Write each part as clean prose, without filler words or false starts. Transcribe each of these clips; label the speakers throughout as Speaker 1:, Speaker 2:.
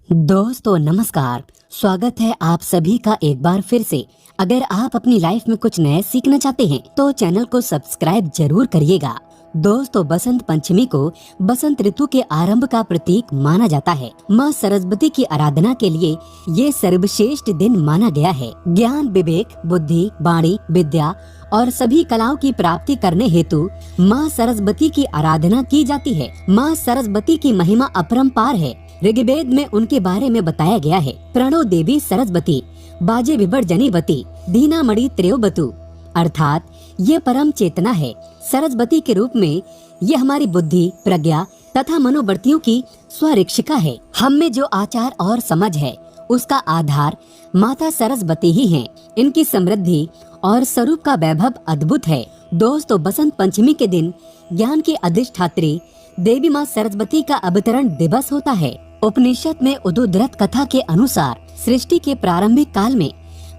Speaker 1: दोस्तों नमस्कार। स्वागत है आप सभी का एक बार फिर से। अगर आप अपनी लाइफ में कुछ नया सीखना चाहते हैं तो चैनल को सब्सक्राइब जरूर करिएगा। दोस्तों बसंत पंचमी को बसंत ऋतु के आरंभ का प्रतीक माना जाता है। माँ सरस्वती की आराधना के लिए ये सर्वश्रेष्ठ दिन माना गया है। ज्ञान, विवेक, बुद्धि, वाणी, विद्या और सभी कलाओं की प्राप्ति करने हेतु माँ सरस्वती की आराधना की जाती है। माँ सरस्वती की महिमा अपरंपार है। ऋग्वेद में उनके बारे में बताया गया है। प्रणो देवी सरस्वती, बाजे विभर्जनीवती, दीनामणि त्रयोबतु, अर्थात ये परम चेतना है। सरस्वती के रूप में ये हमारी बुद्धि, प्रज्ञा तथा मनोवृत्तियों की स्वरिक्षिका है। हम में जो आचार और समझ है उसका आधार माता सरस्वती ही है। इनकी समृद्धि और स्वरूप का वैभव अद्भुत है। दोस्तों बसंत पंचमी के दिन ज्ञान की अधिष्ठात्री देवी माँ सरस्वती का अवतरण दिवस होता है। उपनिषद में उद्दत कथा के अनुसार सृष्टि के प्रारंभिक काल में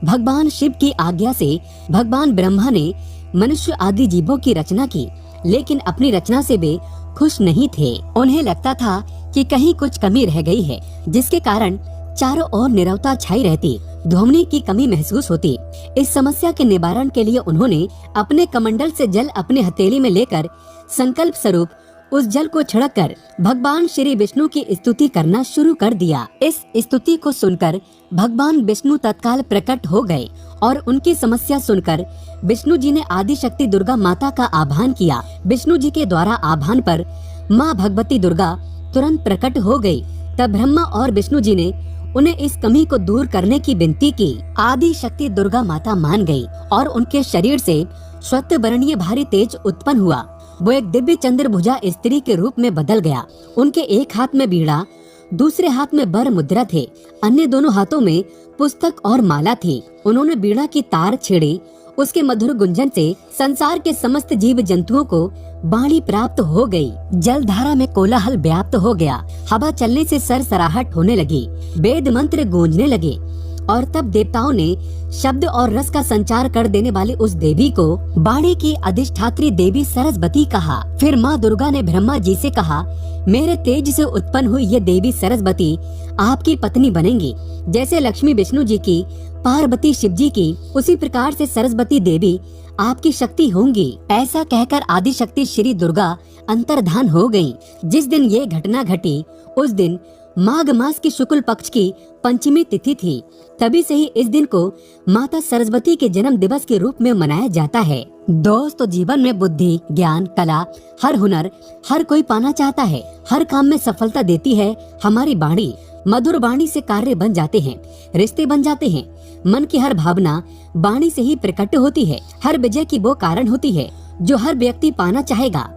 Speaker 1: भगवान शिव की आज्ञा से भगवान ब्रह्मा ने मनुष्य आदि जीवों की रचना की, लेकिन अपनी रचना से वे खुश नहीं थे। उन्हें लगता था कि कहीं कुछ कमी रह गई है, जिसके कारण चारों ओर नीरवता छाई रहती, ध्वनि की कमी महसूस होती। इस समस्या के निवारण के लिए उन्होंने अपने कमंडल से जल अपने हथेली में लेकर संकल्प स्वरूप उस जल को छिड़क कर भगवान श्री विष्णु की स्तुति करना शुरू कर दिया। इस स्तुति को सुनकर भगवान विष्णु तत्काल प्रकट हो गए और उनकी समस्या सुनकर विष्णु जी ने आदि शक्ति दुर्गा माता का आह्वान किया। विष्णु जी के द्वारा आह्वान पर माँ भगवती दुर्गा तुरंत प्रकट हो गयी। तब ब्रह्मा और विष्णु जी ने उन्हें इस कमी को दूर करने की विनती की। आदि शक्ति दुर्गा माता मान गयी और उनके शरीर से श्वेत वर्णीय भारी तेज उत्पन्न हुआ। वो एक दिव्य चंद्रभुजा स्त्री के रूप में बदल गया। उनके एक हाथ में बीड़ा, दूसरे हाथ में बर मुद्रा थे, अन्य दोनों हाथों में पुस्तक और माला थी। उन्होंने बीड़ा की तार छेड़ी, उसके मधुर गुंजन से संसार के समस्त जीव जंतुओं को वाणी प्राप्त हो गई। जलधारा में कोलाहल व्याप्त हो गया। हवा चलने से सरसराहट होने लगी, वेद मंत्र गूंजने लगे और तब देवताओं ने शब्द और रस का संचार कर देने वाली उस देवी को वाणी की अधिष्ठात्री देवी सरस्वती कहा। फिर माँ दुर्गा ने ब्रह्मा जी से कहा, मेरे तेज से उत्पन्न हुई ये देवी सरस्वती आपकी पत्नी बनेंगी। जैसे लक्ष्मी विष्णु जी की, पार्वती शिव जी की, उसी प्रकार से सरस्वती देवी आपकी शक्ति होंगी। ऐसा कहकर आदि शक्ति श्री दुर्गा अंतर्धान हो गयी। जिस दिन ये घटना घटी उस दिन माघ मास की शुक्ल पक्ष की पंचमी तिथि थी। तभी से ही इस दिन को माता सरस्वती के जन्म दिवस के रूप में मनाया जाता है। दोस्तों जीवन में बुद्धि, ज्ञान, कला, हर हुनर हर कोई पाना चाहता है। हर काम में सफलता देती है हमारी वाणी। मधुर वाणी से कार्य बन जाते हैं, रिश्ते बन जाते हैं। मन की हर भावना वाणी से ही प्रकट होती है। हर विजय की वो कारण होती है जो हर व्यक्ति पाना चाहेगा।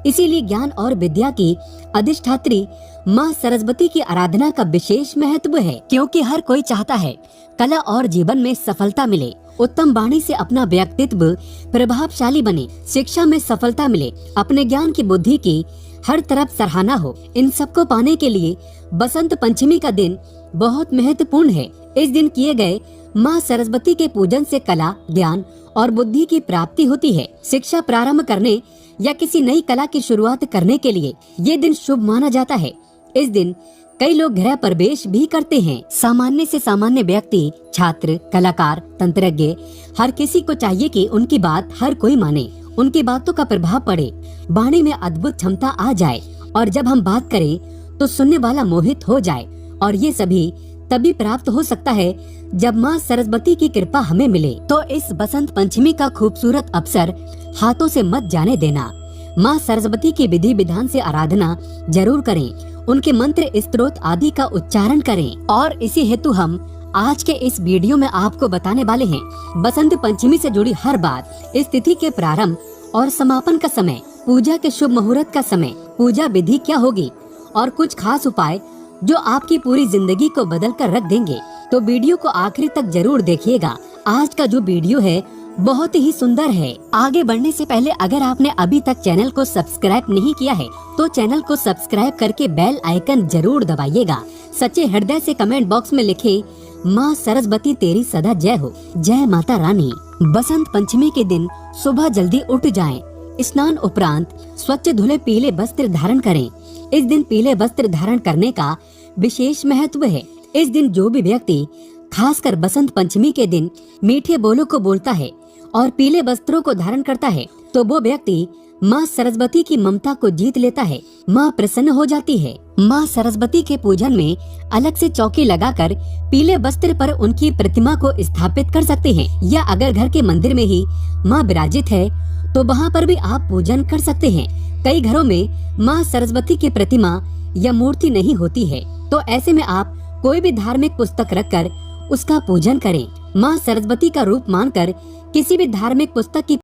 Speaker 1: इसीलिए ज्ञान और विद्या की अधिष्ठात्री माँ सरस्वती की आराधना का विशेष महत्व है, क्योंकि हर कोई चाहता है कला और जीवन में सफलता मिले, उत्तम वाणी से अपना व्यक्तित्व प्रभावशाली बने, शिक्षा में सफलता मिले, अपने ज्ञान की, बुद्धि की हर तरफ सराहना हो। इन सबको पाने के लिए बसंत पंचमी का दिन बहुत महत्वपूर्ण है। इस दिन किए गए माँ सरस्वती के पूजन से कला, ज्ञान और बुद्धि की प्राप्ति होती है। शिक्षा प्रारंभ करने या किसी नई कला की शुरुआत करने के लिए ये दिन शुभ माना जाता है। इस दिन कई लोग गृह प्रवेश भी करते हैं। सामान्य से सामान्य व्यक्ति, छात्र, कलाकार, तंत्रज्ञ, हर किसी को चाहिए कि उनकी बात हर कोई माने, उनकी बातों का प्रभाव पड़े, वाणी में अद्भुत क्षमता आ जाए और जब हम बात करें तो सुनने वाला मोहित हो जाए। और ये सभी तभी प्राप्त हो सकता है जब माँ सरस्वती की कृपा हमें मिले। तो इस बसंत पंचमी का खूबसूरत अवसर हाथों से मत जाने देना। माँ सरस्वती की विधि विधान से आराधना जरूर करें, उनके मंत्र, स्तोत्र आदि का उच्चारण करें। और इसी हेतु हम आज के इस वीडियो में आपको बताने वाले हैं बसंत पंचमी से जुड़ी हर बात, इस तिथि के प्रारंभ और समापन का समय, पूजा के शुभ मुहूर्त का समय, पूजा विधि क्या होगी और कुछ खास उपाय जो आपकी पूरी जिंदगी को बदल कर रख देंगे। तो वीडियो को आखिरी तक जरूर देखिएगा। आज का जो वीडियो है बहुत ही सुंदर है। आगे बढ़ने से पहले अगर आपने अभी तक चैनल को सब्सक्राइब नहीं किया है तो चैनल को सब्सक्राइब करके बेल आइकन जरूर दबाइएगा। सच्चे हृदय से कमेंट बॉक्स में लिखे, माँ सरस्वती तेरी सदा जय हो, जय माता रानी। बसंत पंचमी के दिन सुबह जल्दी उठ जाएं। स्नान उपरांत स्वच्छ धुले पीले वस्त्र धारण करें। इस दिन पीले वस्त्र धारण करने का विशेष महत्व है। इस दिन जो भी व्यक्ति खासकर बसंत पंचमी के दिन मीठे बोलों को बोलता है और पीले वस्त्रों को धारण करता है तो वो व्यक्ति माँ सरस्वती की ममता को जीत लेता है। माँ प्रसन्न हो जाती है। माँ सरस्वती के पूजन में अलग से चौकी लगाकर पीले वस्त्र पर उनकी प्रतिमा को स्थापित कर सकते हैं, या अगर घर के मंदिर में ही माँ विराजित है तो वहाँ पर भी आप पूजन कर सकते हैं। कई घरों में माँ सरस्वती की प्रतिमा या मूर्ति नहीं होती है, तो ऐसे में आप कोई भी धार्मिक पुस्तक रखकर उसका पूजन करें। माँ सरस्वती का रूप मानकर किसी भी धार्मिक पुस्तक की